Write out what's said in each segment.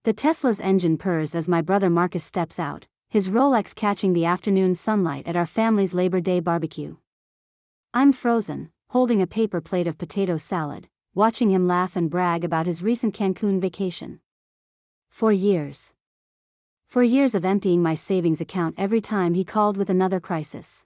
The Tesla's engine purrs as my brother Marcus steps out, his Rolex catching the afternoon sunlight at our family's Labor Day barbecue. I'm frozen, holding a paper plate of potato salad, watching him laugh and brag about his recent Cancun vacation. For years of emptying my savings account every time he called with another crisis.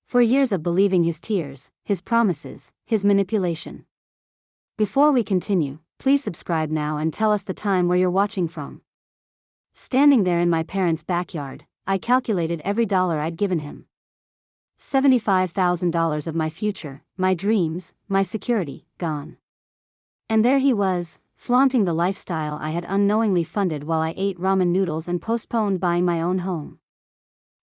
For years of believing his tears, his promises, his manipulation. Before we continue, please subscribe now and tell us the time where you're watching from. Standing there in my parents' backyard, I calculated every dollar I'd given him. $75,000 of my future, my dreams, my security, gone. And there he was, flaunting the lifestyle I had unknowingly funded while I ate ramen noodles and postponed buying my own home.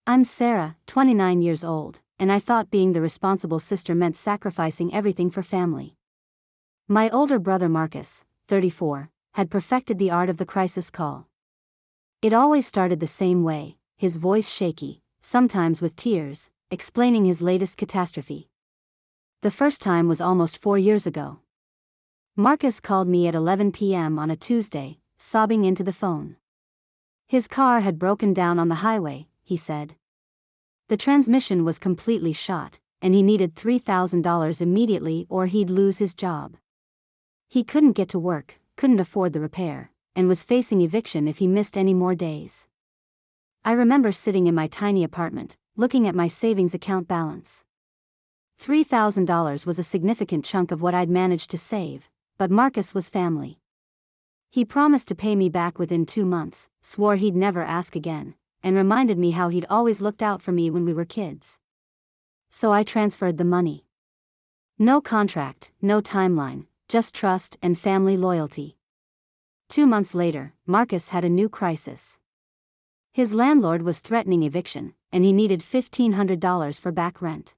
I'm Sarah, 29 years old, and I thought being the responsible sister meant sacrificing everything for family. My older brother Marcus, 34, had perfected the art of the crisis call. It always started the same way, his voice shaky, sometimes with tears, explaining his latest catastrophe. The first time was almost 4 years ago. Marcus called me at 11 p.m. on a Tuesday, sobbing into the phone. His car had broken down on the highway, he said. The transmission was completely shot, and he needed $3,000 immediately or he'd lose his job. He couldn't get to work, couldn't afford the repair, and was facing eviction if he missed any more days. I remember sitting in my tiny apartment, looking at my savings account balance. $3,000 was a significant chunk of what I'd managed to save, but Marcus was family. He promised to pay me back within 2 months, swore he'd never ask again, and reminded me how he'd always looked out for me when we were kids. So I transferred the money. No contract, no timeline, just trust and family loyalty. 2 months later, Marcus had a new crisis. His landlord was threatening eviction, and he needed $1,500 for back rent.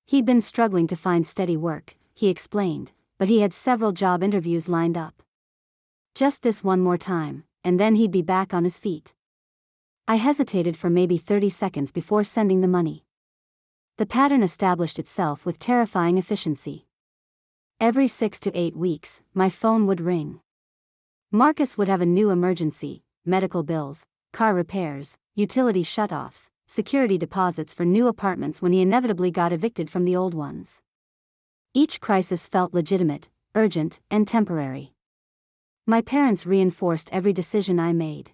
He'd been struggling to find steady work, he explained, but he had several job interviews lined up. Just this one more time, and then he'd be back on his feet. I hesitated for maybe 30 seconds before sending the money. The pattern established itself with terrifying efficiency. Every 6 to 8 weeks, my phone would ring. Marcus would have a new emergency, medical bills, car repairs, utility shutoffs, security deposits for new apartments when he inevitably got evicted from the old ones. Each crisis felt legitimate, urgent, and temporary. My parents reinforced every decision I made.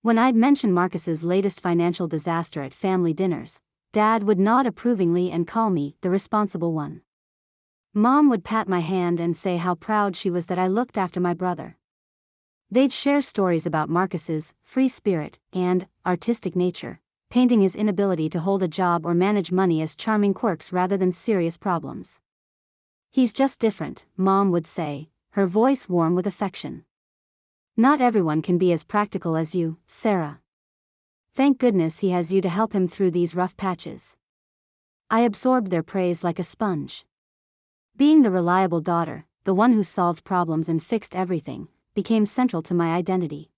When I'd mention Marcus's latest financial disaster at family dinners, Dad would nod approvingly and call me the responsible one. Mom would pat my hand and say how proud she was that I looked after my brother. They'd share stories about Marcus's free spirit and artistic nature, painting his inability to hold a job or manage money as charming quirks rather than serious problems. "He's just different," Mom would say, her voice warm with affection. "Not everyone can be as practical as you, Sarah. Thank goodness he has you to help him through these rough patches." I absorbed their praise like a sponge. Being the reliable daughter, the one who solved problems and fixed everything, became central to my identity.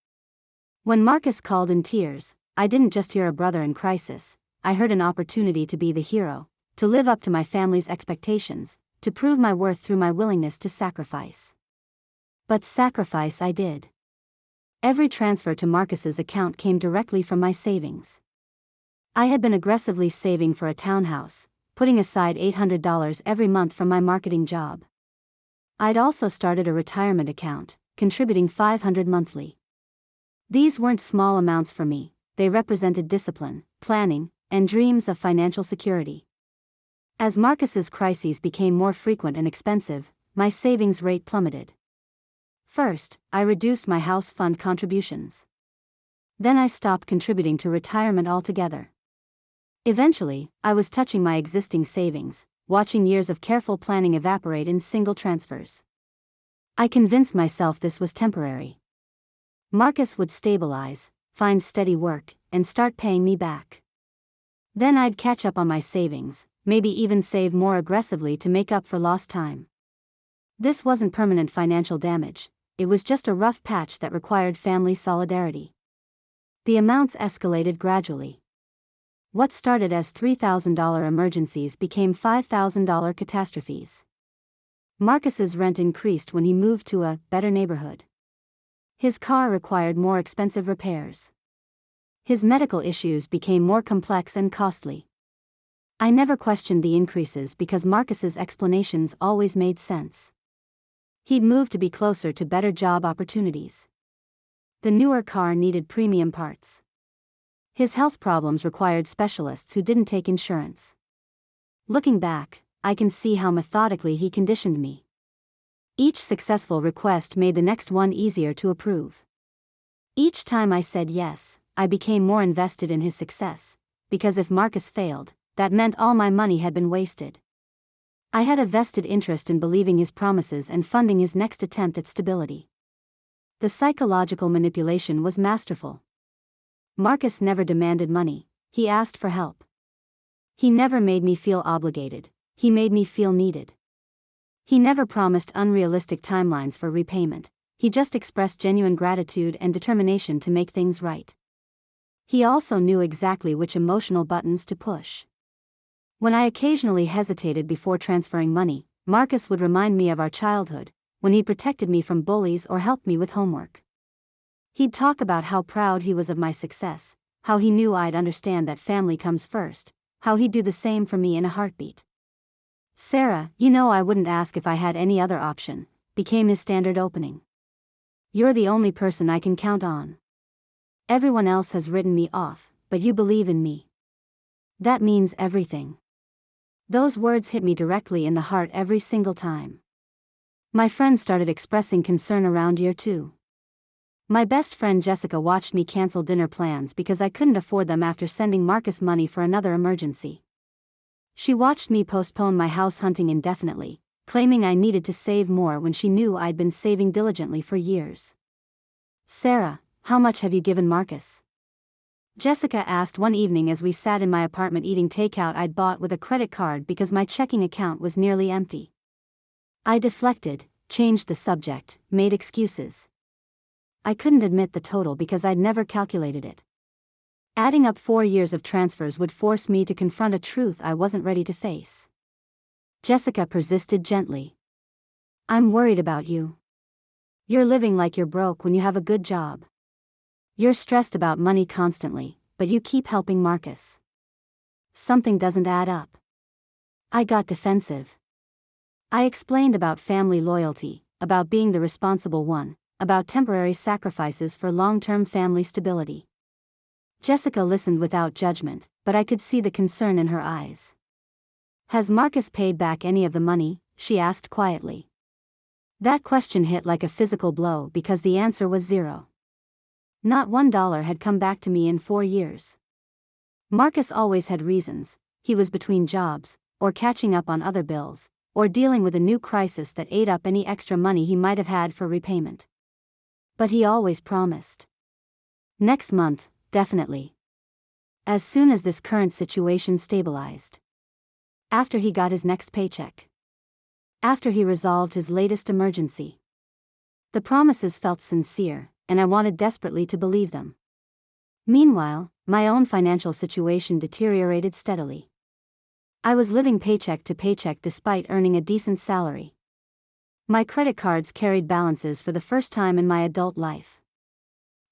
When Marcus called in tears, I didn't just hear a brother in crisis, I heard an opportunity to be the hero, to live up to my family's expectations, to prove my worth through my willingness to sacrifice. But sacrifice I did. Every transfer to Marcus's account came directly from my savings. I had been aggressively saving for a townhouse, putting aside $800 every month from my marketing job. I'd also started a retirement account, contributing $500 monthly. These weren't small amounts for me, they represented discipline, planning, and dreams of financial security. As Marcus's crises became more frequent and expensive, my savings rate plummeted. First, I reduced my house fund contributions. Then I stopped contributing to retirement altogether. Eventually, I was touching my existing savings, watching years of careful planning evaporate in single transfers. I convinced myself this was temporary. Marcus would stabilize, find steady work, and start paying me back. Then I'd catch up on my savings, maybe even save more aggressively to make up for lost time. This wasn't permanent financial damage, it was just a rough patch that required family solidarity. The amounts escalated gradually. What started as $3,000 emergencies became $5,000 catastrophes. Marcus's rent increased when he moved to a better neighborhood. His car required more expensive repairs. His medical issues became more complex and costly. I never questioned the increases because Marcus's explanations always made sense. He'd moved to be closer to better job opportunities. The newer car needed premium parts. His health problems required specialists who didn't take insurance. Looking back, I can see how methodically he conditioned me. Each successful request made the next one easier to approve. Each time I said yes, I became more invested in his success, because if Marcus failed, that meant all my money had been wasted. I had a vested interest in believing his promises and funding his next attempt at stability. The psychological manipulation was masterful. Marcus never demanded money, he asked for help. He never made me feel obligated, he made me feel needed. He never promised unrealistic timelines for repayment, he just expressed genuine gratitude and determination to make things right. He also knew exactly which emotional buttons to push. When I occasionally hesitated before transferring money, Marcus would remind me of our childhood, when he protected me from bullies or helped me with homework. He'd talk about how proud he was of my success, how he knew I'd understand that family comes first, how he'd do the same for me in a heartbeat. "Sarah, you know I wouldn't ask if I had any other option," became his standard opening. "You're the only person I can count on. Everyone else has written me off, but you believe in me. That means everything." Those words hit me directly in the heart every single time. My friends started expressing concern around year 2. My best friend Jessica watched me cancel dinner plans because I couldn't afford them after sending Marcus money for another emergency. She watched me postpone my house hunting indefinitely, claiming I needed to save more when she knew I'd been saving diligently for years. "Sarah, how much have you given Marcus?" Jessica asked one evening as we sat in my apartment eating takeout I'd bought with a credit card because my checking account was nearly empty. I deflected, changed the subject, made excuses. I couldn't admit the total because I'd never calculated it. Adding up 4 years of transfers would force me to confront a truth I wasn't ready to face. Jessica persisted gently. "I'm worried about you. You're living like you're broke when you have a good job. You're stressed about money constantly, but you keep helping Marcus. Something doesn't add up." I got defensive. I explained about family loyalty, about being the responsible one, about temporary sacrifices for long-term family stability. Jessica listened without judgment, but I could see the concern in her eyes. "Has Marcus paid back any of the money?" she asked quietly. That question hit like a physical blow because the answer was zero. Not $1 had come back to me in 4 years. Marcus always had reasons: he was between jobs, or catching up on other bills, or dealing with a new crisis that ate up any extra money he might have had for repayment. But he always promised. "Next month, definitely. As soon as this current situation stabilized. After he got his next paycheck. After he resolved his latest emergency." The promises felt sincere, and I wanted desperately to believe them. Meanwhile, my own financial situation deteriorated steadily. I was living paycheck to paycheck despite earning a decent salary. My credit cards carried balances for the first time in my adult life.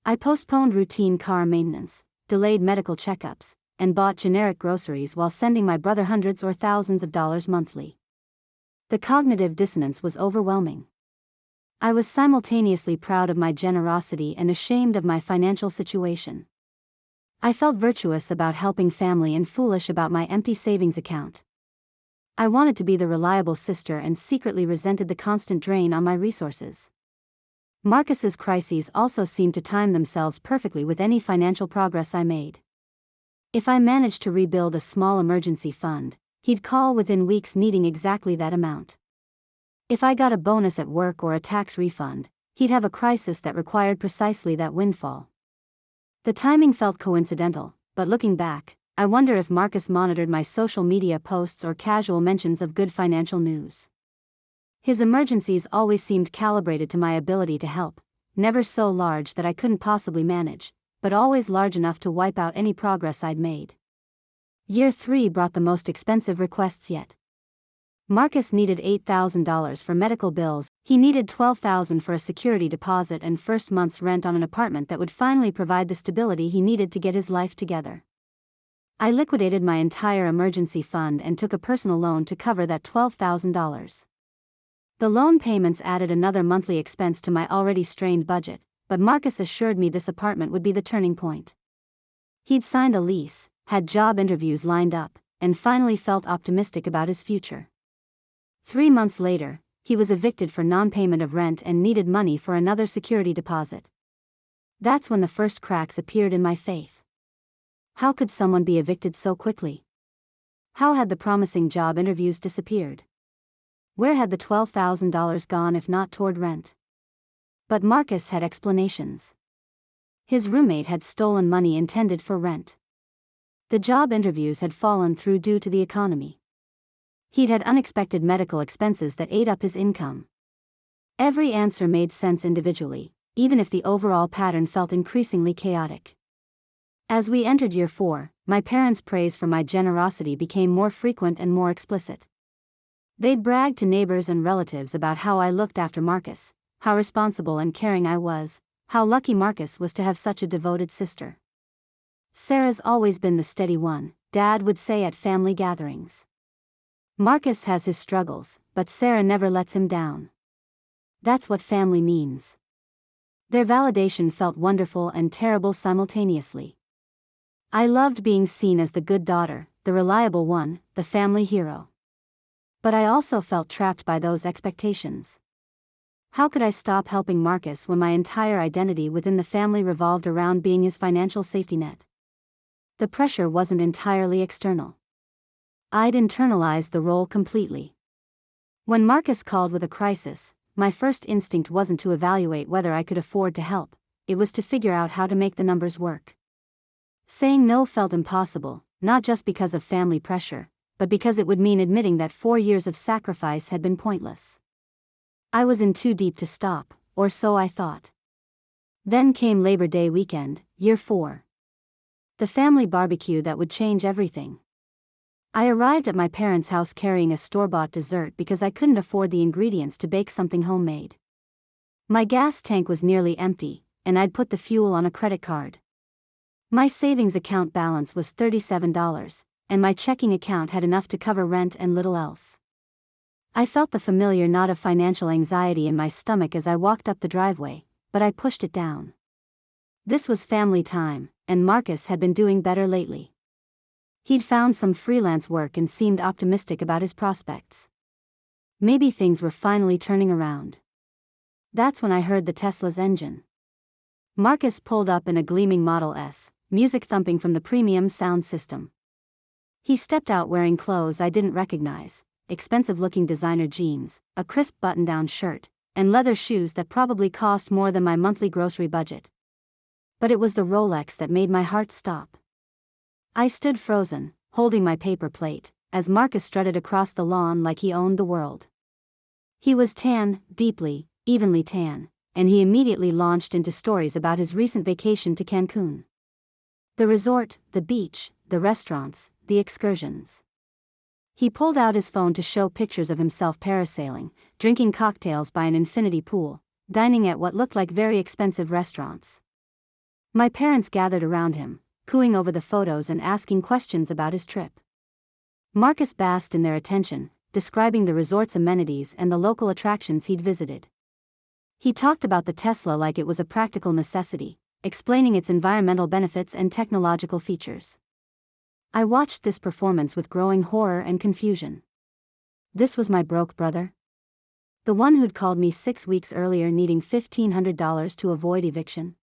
I postponed routine car maintenance, delayed medical checkups, and bought generic groceries while sending my brother hundreds or thousands of dollars monthly. The cognitive dissonance was overwhelming. I was simultaneously proud of my generosity and ashamed of my financial situation. I felt virtuous about helping family and foolish about my empty savings account. I wanted to be the reliable sister and secretly resented the constant drain on my resources. Marcus's crises also seemed to time themselves perfectly with any financial progress I made. If I managed to rebuild a small emergency fund, he'd call within weeks needing exactly that amount. If I got a bonus at work or a tax refund, he'd have a crisis that required precisely that windfall. The timing felt coincidental, but looking back, I wonder if Marcus monitored my social media posts or casual mentions of good financial news. His emergencies always seemed calibrated to my ability to help, never so large that I couldn't possibly manage, but always large enough to wipe out any progress I'd made. Year 3 brought the most expensive requests yet. Marcus needed $8,000 for medical bills, he needed $12,000 for a security deposit and first month's rent on an apartment that would finally provide the stability he needed to get his life together. I liquidated my entire emergency fund and took a personal loan to cover that $12,000. The loan payments added another monthly expense to my already strained budget, but Marcus assured me this apartment would be the turning point. He'd signed a lease, had job interviews lined up, and finally felt optimistic about his future. 3 months later, he was evicted for non-payment of rent and needed money for another security deposit. That's when the first cracks appeared in my faith. How could someone be evicted so quickly? How had the promising job interviews disappeared? Where had the $12,000 gone if not toward rent? But Marcus had explanations. His roommate had stolen money intended for rent. The job interviews had fallen through due to the economy. He'd had unexpected medical expenses that ate up his income. Every answer made sense individually, even if the overall pattern felt increasingly chaotic. As we entered year 4, my parents' praise for my generosity became more frequent and more explicit. They'd brag to neighbors and relatives about how I looked after Marcus, how responsible and caring I was, how lucky Marcus was to have such a devoted sister. "Sarah's always been the steady one," Dad would say at family gatherings. "Marcus has his struggles, but Sarah never lets him down." That's what family means. Their validation felt wonderful and terrible simultaneously. I loved being seen as the good daughter, the reliable one, the family hero. But I also felt trapped by those expectations. How could I stop helping Marcus when my entire identity within the family revolved around being his financial safety net? The pressure wasn't entirely external. I'd internalized the role completely. When Marcus called with a crisis, my first instinct wasn't to evaluate whether I could afford to help, it was to figure out how to make the numbers work. Saying no felt impossible, not just because of family pressure, but because it would mean admitting that 4 years of sacrifice had been pointless. I was in too deep to stop, or so I thought. Then came Labor Day weekend, year 4. The family barbecue that would change everything. I arrived at my parents' house carrying a store-bought dessert because I couldn't afford the ingredients to bake something homemade. My gas tank was nearly empty, and I'd put the fuel on a credit card. My savings account balance was $37, and my checking account had enough to cover rent and little else. I felt the familiar knot of financial anxiety in my stomach as I walked up the driveway, but I pushed it down. This was family time, and Marcus had been doing better lately. He'd found some freelance work and seemed optimistic about his prospects. Maybe things were finally turning around. That's when I heard the Tesla's engine. Marcus pulled up in a gleaming Model S, music thumping from the premium sound system. He stepped out wearing clothes I didn't recognize, expensive-looking designer jeans, a crisp button-down shirt, and leather shoes that probably cost more than my monthly grocery budget. But it was the Rolex that made my heart stop. I stood frozen, holding my paper plate, as Marcus strutted across the lawn like he owned the world. He was tan, deeply, evenly tan, and he immediately launched into stories about his recent vacation to Cancun. The resort, the beach, the restaurants, the excursions. He pulled out his phone to show pictures of himself parasailing, drinking cocktails by an infinity pool, dining at what looked like very expensive restaurants. My parents gathered around him, cooing over the photos and asking questions about his trip. Marcus basked in their attention, describing the resort's amenities and the local attractions he'd visited. He talked about the Tesla like it was a practical necessity, explaining its environmental benefits and technological features. I watched this performance with growing horror and confusion. This was my broke brother? The one who'd called me 6 weeks earlier needing $1,500 to avoid eviction?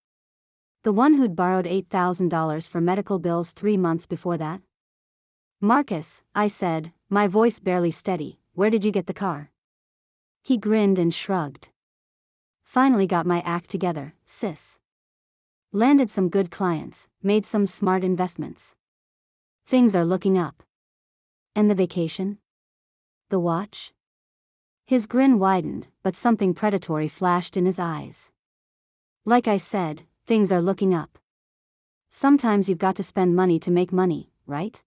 The one who'd borrowed $8,000 for medical bills 3 months before that? "Marcus," I said, my voice barely steady, "where did you get the car?" He grinned and shrugged. "Finally got my act together, sis. Landed some good clients, made some smart investments. Things are looking up." "And the vacation? The watch?" His grin widened, but something predatory flashed in his eyes. "Like I said, things are looking up. Sometimes you've got to spend money to make money, right?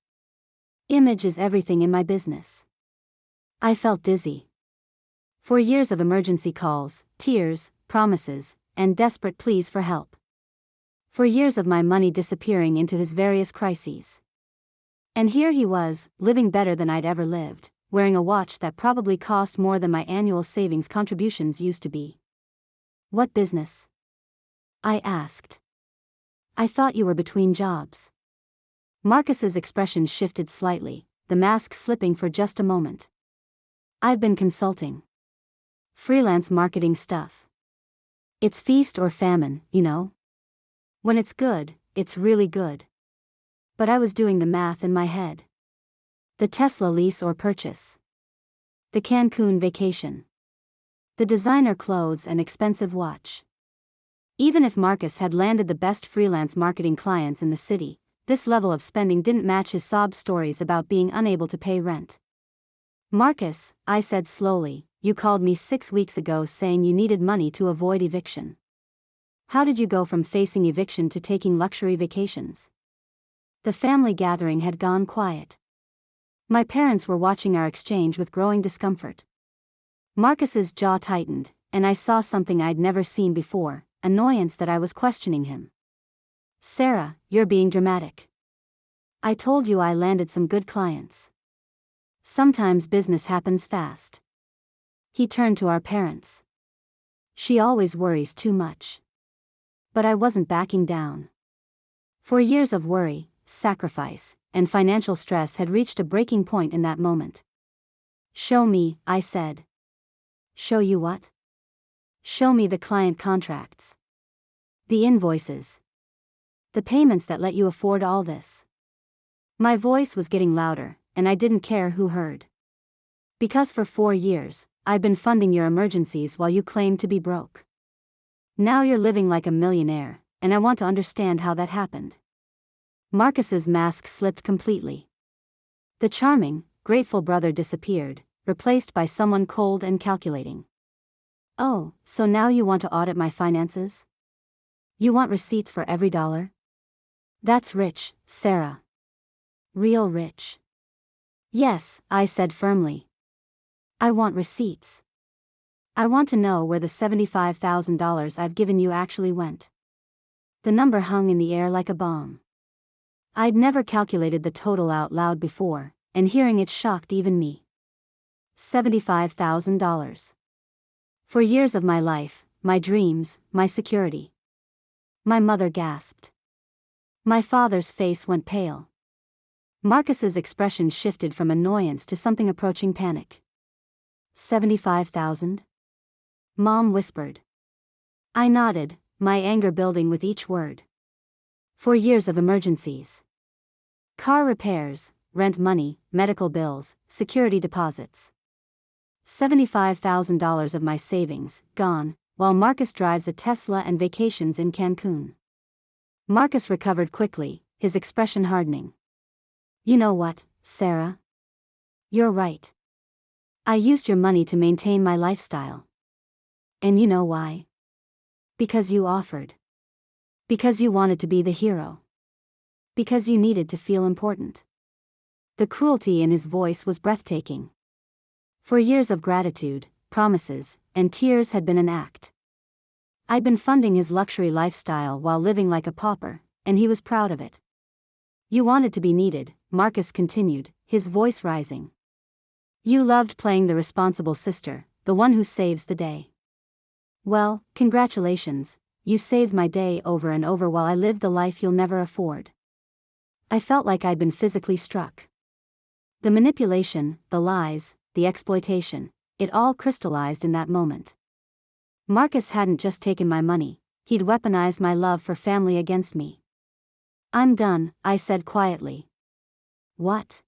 Image is everything in my business." I felt dizzy. 4 years of emergency calls, tears, promises, and desperate pleas for help. 4 years of my money disappearing into his various crises. And here he was, living better than I'd ever lived, wearing a watch that probably cost more than my annual savings contributions used to be. What business? I asked. I thought you were between jobs. Marcus's expression shifted slightly, the mask slipping for just a moment. I've been consulting. Freelance marketing stuff. It's feast or famine, you know? When it's good, it's really good. But I was doing the math in my head. The Tesla lease or purchase. The Cancun vacation. The designer clothes and expensive watch. Even if Marcus had landed the best freelance marketing clients in the city, this level of spending didn't match his sob stories about being unable to pay rent. Marcus, I said slowly, you called me 6 weeks ago saying you needed money to avoid eviction. How did you go from facing eviction to taking luxury vacations? The family gathering had gone quiet. My parents were watching our exchange with growing discomfort. Marcus's jaw tightened, and I saw something I'd never seen before, annoyance that I was questioning him. Sarah, you're being dramatic. I told you I landed some good clients. Sometimes business happens fast. He turned to our parents. She always worries too much. But I wasn't backing down. 4 years of worry, sacrifice, and financial stress had reached a breaking point in that moment. Show me, I said. Show you what? Show me the client contracts. The invoices. The payments that let you afford all this. My voice was getting louder, and I didn't care who heard. Because for 4 years, I've been funding your emergencies while you claimed to be broke. Now you're living like a millionaire, and I want to understand how that happened. Marcus's mask slipped completely. The charming, grateful brother disappeared, replaced by someone cold and calculating. Oh, so now you want to audit my finances? You want receipts for every dollar? That's rich, Sarah. Real rich. Yes, I said firmly. I want receipts. I want to know where the $75,000 I've given you actually went. The number hung in the air like a bomb. I'd never calculated the total out loud before, and hearing it shocked even me. $75,000. 4 years of my life, my dreams, my security. My mother gasped. My father's face went pale. Marcus's expression shifted from annoyance to something approaching panic. 75,000? Mom whispered. I nodded, my anger building with each word. 4 years of emergencies. Car repairs, rent money, medical bills, security deposits. $75,000 of my savings, gone, while Marcus drives a Tesla and vacations in Cancun. Marcus recovered quickly, his expression hardening. You know what, Sarah? You're right. I used your money to maintain my lifestyle. And you know why? Because you offered. Because you wanted to be the hero. Because you needed to feel important. The cruelty in his voice was breathtaking. 4 years of gratitude, promises, and tears had been an act. I'd been funding his luxury lifestyle while living like a pauper, and he was proud of it. You wanted to be needed, Marcus continued, his voice rising. You loved playing the responsible sister, the one who saves the day. Well, congratulations, you saved my day over and over while I lived the life you'll never afford. I felt like I'd been physically struck. The manipulation, the lies, the exploitation, it all crystallized in that moment. Marcus hadn't just taken my money, he'd weaponized my love for family against me. I'm done, I said quietly. What?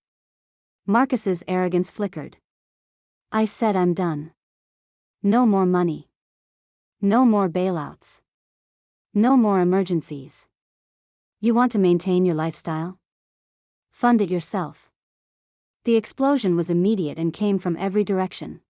Marcus's arrogance flickered. I said I'm done. No more money. No more bailouts. No more emergencies. You want to maintain your lifestyle? Fund it yourself. The explosion was immediate and came from every direction.